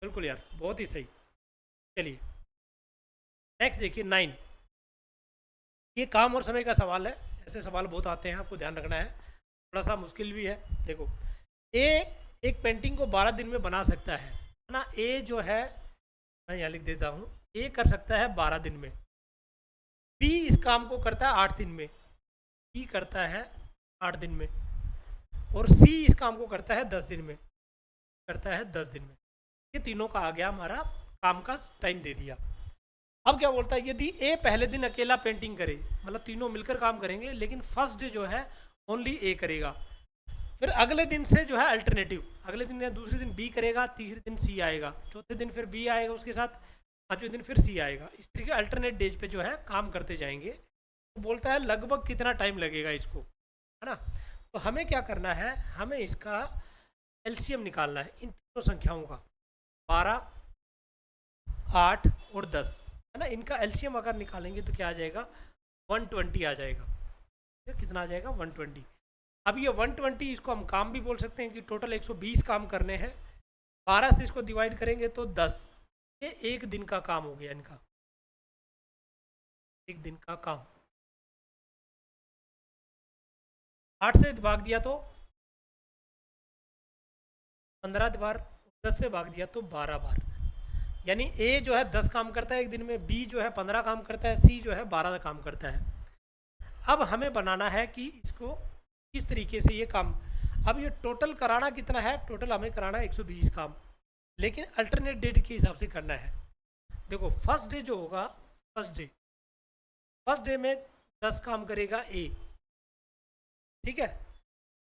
बिल्कुल यार, बहुत ही सही। चलिए नेक्स्ट देखिए 9। ये काम और समय का सवाल है, ऐसे सवाल बहुत आते हैं, आपको ध्यान रखना है, थोड़ा सा मुश्किल भी है। देखो, ए एक पेंटिंग को 12 दिन में बना सकता है ना। ए जो है, मैं यहाँ लिख देता हूँ, ए कर सकता है 12 दिन में। बी इस काम को करता है 8 दिन में, बी करता है 8 दिन में, और सी इस काम को करता है 10 दिन में, करता है 10 दिन में। ये तीनों का आ गया हमारा काम का टाइम दे दिया। अब क्या बोलता है, यदि ए पहले दिन अकेला पेंटिंग करे, मतलब तीनों मिलकर काम करेंगे, लेकिन फर्स्ट डे जो है ओनली ए करेगा, फिर अगले दिन से जो है अल्टरनेटिव, अगले दिन या दूसरे दिन बी करेगा, तीसरे दिन सी आएगा, चौथे दिन फिर बी आएगा उसके साथ, पाँचवें दिन फिर सी आएगा, इस तरीके अल्टरनेट डेज पे जो है काम करते जाएंगे। तो बोलता है लगभग कितना टाइम लगेगा इसको, है ना। तो हमें क्या करना है, हमें इसका एलसीएम निकालना है इन तीनों संख्याओं का, 12, 8 और 10, है ना। इनका एलसीएम अगर निकालेंगे तो क्या आ जाएगा, 120 आ जाएगा। कितना आ जाएगा 120। अब ये 120 इसको हम काम भी बोल सकते हैं कि टोटल 120 काम करने हैं, 12 से इसको डिवाइड करेंगे तो 10, ये एक दिन का काम हो गया इनका, एक दिन का काम। 8 से भाग दिया तो 15 बार, 10 से भाग दिया तो 12 बार। यानी ए जो है 10 काम करता है एक दिन में, बी जो है 15 काम करता है, सी जो है 12 काम करता है। अब हमें बनाना है कि इसको किस तरीके से ये काम, अब ये टोटल कराना कितना है, टोटल हमें कराना है 120 काम, लेकिन अल्टरनेट डेट के हिसाब से करना है। देखो फर्स्ट डे जो होगा, फर्स्ट डे में 10 काम करेगा ए, ठीक है।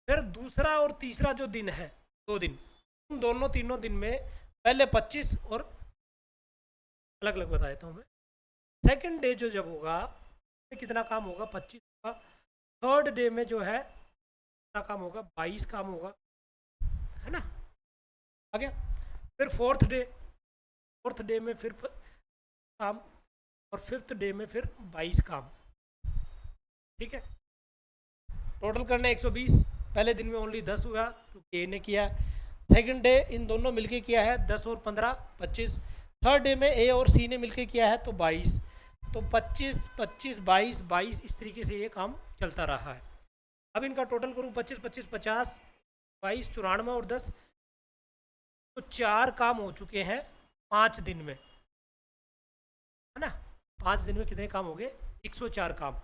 फिर दूसरा और तीसरा जो दिन है, 2 दिन, उन दोनों तीनों दिन में पहले 25 और अलग अलग बता देता हूँ मैं। सेकंड डे जो जब होगा कितना काम होगा, 25 होगा। थर्ड डे में जो है कितना काम होगा, 22 काम होगा, है ना, आ गया। फिर फोर्थ डे में फिर काम, और फिफ्थ डे में फिर 22 काम, ठीक है। टोटल करना 120, पहले दिन में ओनली 10 हुआ क्योंकि ए ने किया। सेकंड डे इन दोनों मिलके किया है 10 और 15 25। थर्ड डे में ए और सी ने मिलके किया है तो 22, तो 25 25 22 22, इस तरीके से ये काम चलता रहा है। अब इनका टोटल करूँ 25 25 50 22 94 और 10, तो 4 काम हो चुके हैं 5 दिन में, है ना। 5 दिन में कितने काम हो गए, 104 काम।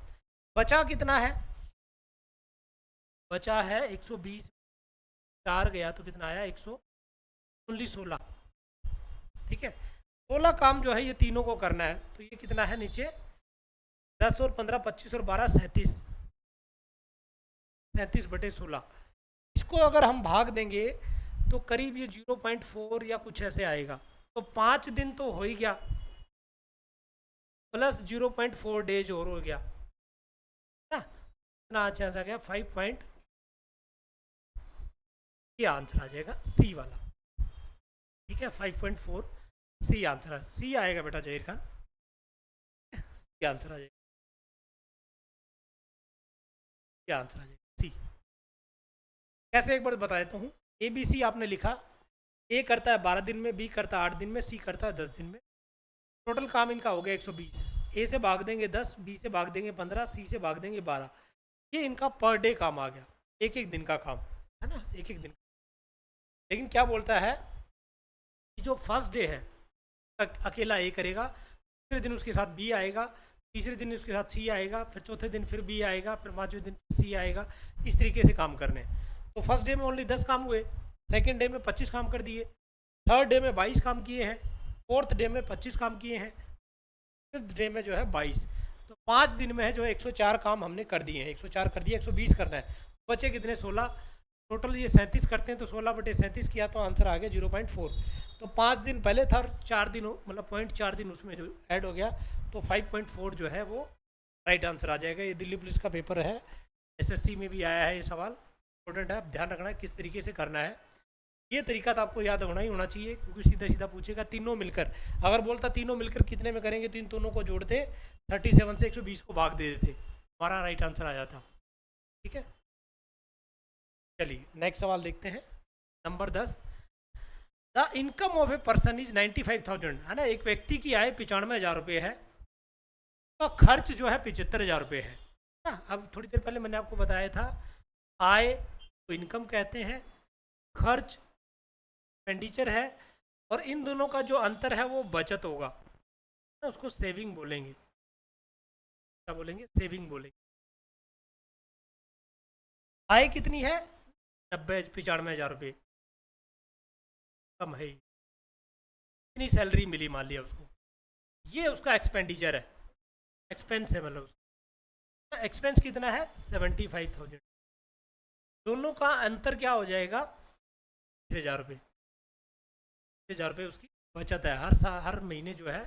बचा कितना है, बचा है 120, 4 गया तो कितना आया 16, ठीक है। 16 काम जो है ये तीनों को करना है, तो ये कितना है नीचे 10 और 15 25 और 12 37, 37/16। इसको अगर हम भाग देंगे तो करीब ये 0.4 या कुछ ऐसे आएगा, तो 5 दिन तो हो ही गया, प्लस 0.4 डेज और हो गया ना, इतना अच्छा आ गया 5. ये आंसर आ जाएगा सी वाला, ठीक है। 5.4 सी आंसर, सी आएगा बेटा जहीर खान, सी आंसर आ जाएगा, क्या आंसर आ जाएगा सी। कैसे एक बार बता देता हूँ, ए बी सी आपने लिखा, ए करता है 12 दिन में, बी करता है 8 दिन में, सी करता है 10 दिन में। टोटल काम इनका हो गया 120। ए से भाग देंगे 10, बी से भाग देंगे 15, सी से भाग देंगे 12। ये इनका पर डे काम आ गया, एक एक दिन का काम है ना, एक एक दिन। लेकिन क्या बोलता है कि जो फर्स्ट डे है अकेला ए करेगा, दूसरे दिन उसके साथ बी आएगा, तीसरे दिन उसके साथ सी आएगा, फिर चौथे दिन फिर बी आएगा, फिर पाँचवें दिन सी आएगा। इस तरीके से काम करने। तो फर्स्ट डे में ओनली 10 काम हुए, सेकेंड डे में 25 काम कर दिए, थर्ड डे में 22 काम किए हैं, फोर्थ डे में 25 काम किए हैं, फिफ्थ डे में जो है 22। तो 5 दिन में है जो 104 काम हमने कर दिए हैं। 104 कर दिया, 120 करना है, बचे कितने 16। टोटल ये 37 करते हैं तो 16/37 किया तो आंसर आ गया 0.4। तो 5 दिन पहले था और 4 दिन मतलब 0.4 दिन उसमें जो ऐड हो गया, तो 5.4 जो है वो राइट आंसर आ जाएगा। ये दिल्ली पुलिस का पेपर है, एसएससी में भी आया है ये सवाल, इंपॉर्टेंट है। आप ध्यान रखना है किस तरीके से करना है। ये तरीका तो आपको याद होना ही होना चाहिए, क्योंकि सीधा सीधा पूछेगा तीनों मिलकर। अगर बोलता तीनों मिलकर कितने में करेंगे तो इन दोनों को जोड़ते, 37 से 120 को भाग दे देते, हमारा राइट आंसर आ जाता। ठीक है, चलिए नेक्स्ट सवाल देखते हैं। Number 10, the income of a person is 95,000, है ना। एक व्यक्ति की आय 95,000 रुपये है, तो खर्च जो है 75,000 रुपये है ना। अब थोड़ी देर पहले मैंने आपको बताया था, आय को इनकम कहते हैं, खर्च एक्सपेंडिचर है, और इन दोनों का जो अंतर है वो बचत होगा, तो उसको सेविंग बोलेंगे। क्या बोलेंगे? सेविंग बोलेंगे। आय कितनी है? 95,000 रुपये, कम है। इतनी सैलरी मिली मान लिया उसको, ये उसका एक्सपेंडिचर है, एक्सपेंस है, मतलब एक्सपेंस कितना है 75,000। दोनों का अंतर क्या हो जाएगा 20,000 रुपये। 20,000 रुपये उसकी बचत है हर महीने जो है।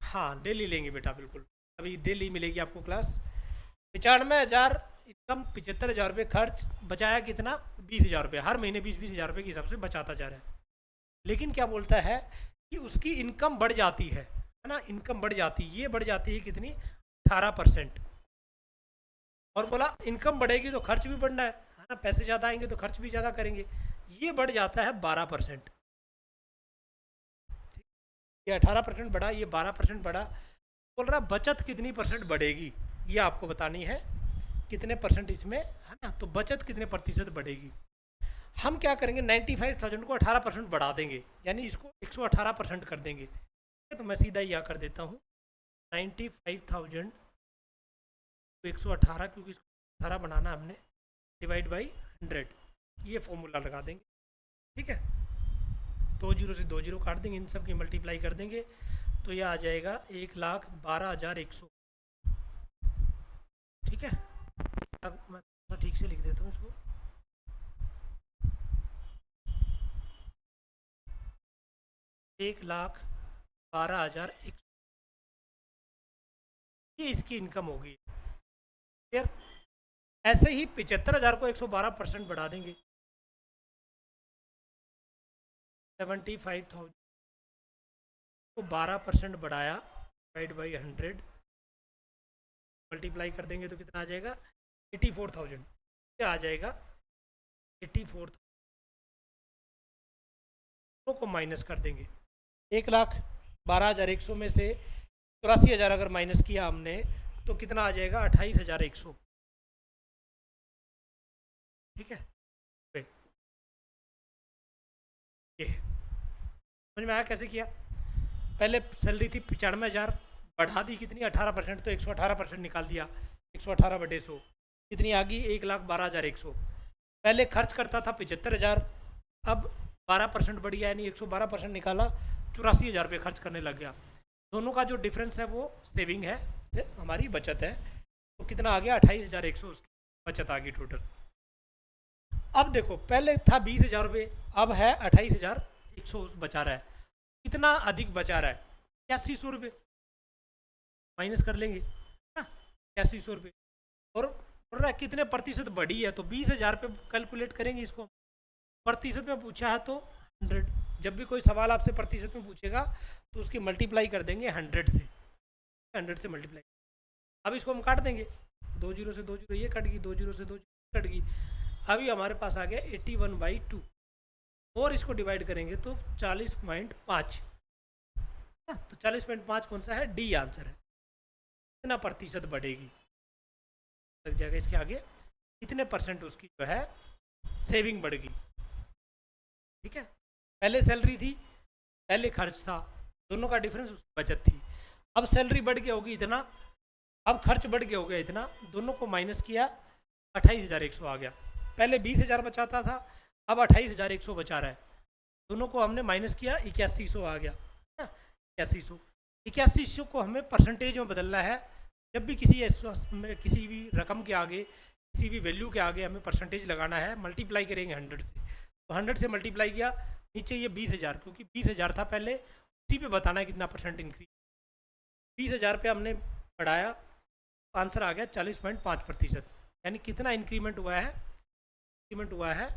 हाँ डेली लेंगे बेटा, बिल्कुल अभी डेली मिलेगी आपको क्लास। 95,000 इनकम, 75,000 रुपये खर्च, बचाया कितना 20,000 रुपये। हर महीने 20,000 रुपये के हिसाब से बचाता जा रहा है। लेकिन क्या बोलता है कि उसकी इनकम बढ़ जाती है ना, इनकम बढ़ जाती है। ये बढ़ जाती है कितनी 18%। और बोला इनकम बढ़ेगी तो खर्च भी बढ़ना है ना, पैसे ज़्यादा आएंगे तो खर्च भी ज़्यादा करेंगे। ये बढ़ जाता है 12%। ये 18% बढ़ा, ये 12% बढ़ा। बोल रहा बचत कितनी परसेंट बढ़ेगी, ये आपको बतानी है, कितने परसेंट इसमें, है ना। तो बचत कितने प्रतिशत बढ़ेगी। हम क्या करेंगे 95,000 को 18% बढ़ा देंगे, यानी इसको 118% कर देंगे। तो मैं सीधा यहाँ कर देता हूँ 95,000 को 118, क्योंकि इसको 18 बनाना हमने, डिवाइड बाई 100, ये फॉर्मूला लगा देंगे। ठीक है, 2 जीरो से 2 जीरो काट देंगे, इन सब की मल्टीप्लाई कर देंगे, तो यह आ जाएगा 1,12,100। ठीक है, अब मैं ठीक से लिख देता हूँ इसको। एक 1,12,100, ये इसकी इनकम होगी। क्लियर। ऐसे ही 75,000 को 112% बढ़ा देंगे, 75,000 को 12% बढ़ाया, डिवाइड बाई 100, मल्टीप्लाई कर देंगे तो कितना आ जाएगा 84,000। क्या आ जाएगा 84,000 को माइनस कर देंगे। 1,12,100 में से 84,000 अगर माइनस किया हमने तो कितना आ जाएगा 28,100। ठीक है, ये समझ में आया कैसे किया। पहले सैलरी थी 95,000, बढ़ा दी कितनी 18%, तो 118% निकाल दिया, 118/100 कितनी आ गई 1,12,100। पहले खर्च करता था 75,000, अब 12% बढ़ गया, यानी 112% निकाला, 84,000 रुपये खर्च करने लग गया। दोनों का जो डिफरेंस है वो सेविंग है, हमारी बचत है। तो कितना आ गया 28,100 उसकी बचत आ गई टोटल। अब देखो पहले था 20,000 रुपये, अब है 28,100 बचा रहा है। कितना अधिक बचा रहा है 8100 रुपये, माइनस कर लेंगे 8100 रुपये। और बोल रहा है कितने प्रतिशत बढ़ी है, तो 20,000 पे कैलकुलेट करेंगे इसको। प्रतिशत में पूछा है तो 100, जब भी कोई सवाल आपसे प्रतिशत में पूछेगा तो उसकी मल्टीप्लाई कर देंगे 100 से, 100 से मल्टीप्लाई। अब इसको हम काट देंगे, 2 जीरो से 2 जीरो ये कट गई, 2 जीरो से 2 जीरो कट गई। अभी हमारे पास आ गया 81/2, और इसको डिवाइड करेंगे तो 40.5। तो 40.5 कौन सा है? डी आंसर है। कितना प्रतिशत बढ़ेगी, लग जाएगा इसके आगे, कितने परसेंट उसकी जो है सेविंग बढ़ेगी। ठीक है, पहले सैलरी थी, पहले खर्च था, दोनों का डिफरेंस उसकी बचत थी। अब सैलरी बढ़ के होगी इतना, अब खर्च बढ़ के हो गया इतना, दोनों को माइनस किया, 28,100 आ गया। पहले 20,000 बचाता था, अब 28,100 बचा रहा है। दोनों को हमने माइनस किया, 8100 आ गया। 8100 को हमें परसेंटेज में बदलना है। जब भी किसी भी रकम के आगे, किसी भी वैल्यू के आगे हमें परसेंटेज लगाना है, मल्टीप्लाई करेंगे 100 से। तो 100 से मल्टीप्लाई किया, नीचे ये 20,000, क्योंकि 20,000 था पहले, उसी पे बताना है कितना परसेंट इंक्रीज। 20,000 पे हमने बढ़ाया, आंसर आ गया 40.5%। यानी कितना इंक्रीमेंट हुआ है? इंक्रीमेंट हुआ है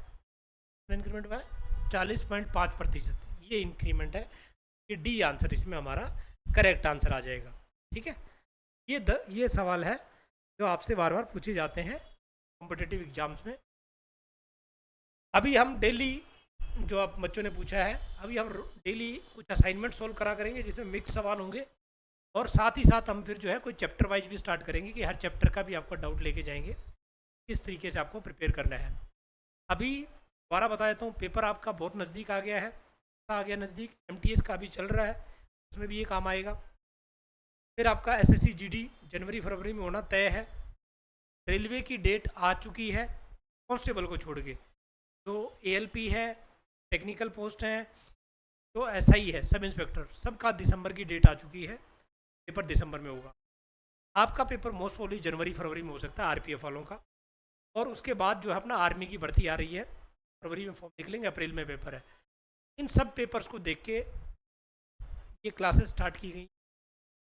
40.5%। ये इंक्रीमेंट है, ये डी आंसर इसमें हमारा करेक्ट आंसर आ जाएगा। ठीक है, ये सवाल है जो आपसे बार बार पूछे जाते हैं कॉम्पिटिटिव एग्जाम्स में। अभी हम डेली, जो आप बच्चों ने पूछा है, अभी हम डेली कुछ असाइनमेंट सोल्व करा करेंगे जिसमें मिक्स सवाल होंगे, और साथ ही साथ हम फिर जो है कोई चैप्टर वाइज भी स्टार्ट करेंगे कि हर चैप्टर का भी आपको डाउट लेके जाएंगे, किस तरीके से आपको प्रिपेयर करना है। अभी दोबारा बता देता हूँ, पेपर आपका बहुत नज़दीक आ गया है, नज़दीक। MTS का भी चल रहा है, उसमें भी ये काम आएगा। फिर आपका SSC GD जनवरी फरवरी में होना तय है। रेलवे की डेट आ चुकी है, कांस्टेबल को छोड़ के। जो ALP है, टेक्निकल पोस्ट हैं, जो SI है, सब इंस्पेक्टर, सबका दिसंबर की डेट आ चुकी है। पेपर दिसंबर में होगा। आपका पेपर मोस्ट प्रोबेबली जनवरी फरवरी में हो सकता है, RPF वालों का। और उसके बाद जो है अपना आर्मी की भर्ती आ रही है, फरवरी में फॉर्म निकलेंगे, अप्रैल में पेपर है। इन सब पेपर्स को देख के ये क्लासेस स्टार्ट की गई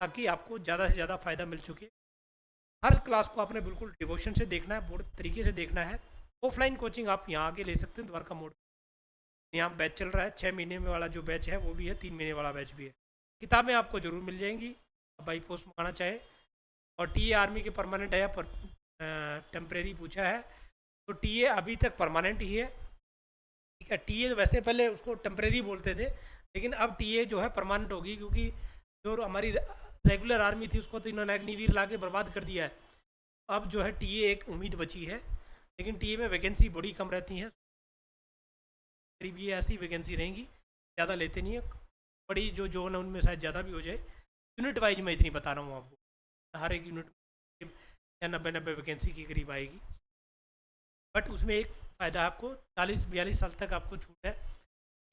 ताकि आपको ज़्यादा से ज़्यादा फ़ायदा मिल चुके। हर क्लास को आपने बिल्कुल डिवोशन से देखना है, बोर्ड तरीके से देखना है। ऑफलाइन कोचिंग आप यहाँ आके ले सकते हैं, द्वारका मोड। यहाँ बैच चल रहा है, 6 महीने में वाला जो बैच है वो भी है, 3 महीने वाला बैच भी है। किताबें आपको ज़रूर मिल जाएंगी, बाई पोस्ट मंगाना चाहे। और TA आर्मी के परमानेंट है या टेम्परेरी पूछा है, तो TA अभी तक परमानेंट ही है। ठीक है, TA वैसे पहले उसको टेम्परेरी बोलते थे, लेकिन अब TA जो है परमानेंट होगी, क्योंकि जो हमारी रेगुलर आर्मी थी उसको तो इन्होंने अग्निवीर ला के बर्बाद कर दिया है। अब जो है TA एक उम्मीद बची है, लेकिन TA में वैकेंसी बड़ी कम रहती हैं। करीब ये ऐसी वैकेंसी रहेंगी, ज़्यादा लेते नहीं है। बड़ी जो जोन है उनमें शायद ज़्यादा भी हो जाए। यूनिट वाइज मैं इतनी बता रहा हूँ आपको, हर एक यूनिट या 90 वैकेंसी के करीब आएगी। बट उसमें एक फ़ायदा आपको, 40-42 साल तक आपको छूट है।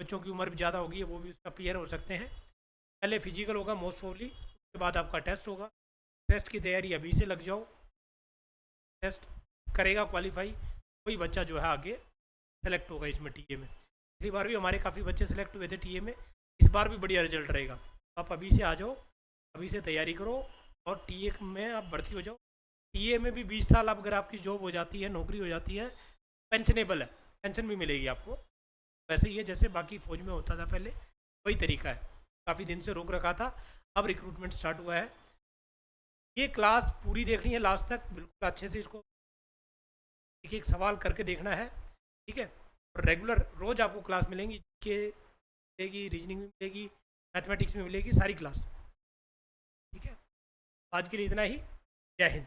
बच्चों की उम्र भी ज़्यादा होगी, वो भी उसका क्लियर हो सकते हैं। पहले फिजिकल होगा मोस्ट प्रोबेबली, उसके बाद आपका टेस्ट होगा। टेस्ट की तैयारी अभी से लग जाओ। टेस्ट करेगा क्वालिफाई कोई बच्चा जो है आगे सेलेक्ट होगा इसमें TA में। पिछली बार भी हमारे काफ़ी बच्चे सेलेक्ट हुए थे TA में, इस बार भी बढ़िया रिजल्ट रहेगा। आप अभी से आ जाओ, अभी से तैयारी करो और TA में आप भर्ती हो जाओ। TA में भी 20 साल अगर आपकी जॉब हो जाती है, नौकरी हो जाती है, पेंशनेबल है, पेंशन भी मिलेगी आपको। वैसे ही है जैसे बाकी फ़ौज में होता था पहले, वही तरीका है। काफ़ी दिन से रोक रखा था, अब रिक्रूटमेंट स्टार्ट हुआ है। ये क्लास पूरी देखनी है लास्ट तक, बिल्कुल अच्छे से इसको एक सवाल करके देखना है। ठीक है, और रेगुलर रोज़ आपको क्लास मिलेंगी, के मिलेगी, रीजनिंग में मिलेगी, मैथमेटिक्स में मिलेगी, सारी क्लास। ठीक है, आज के लिए इतना ही। जय हिंद।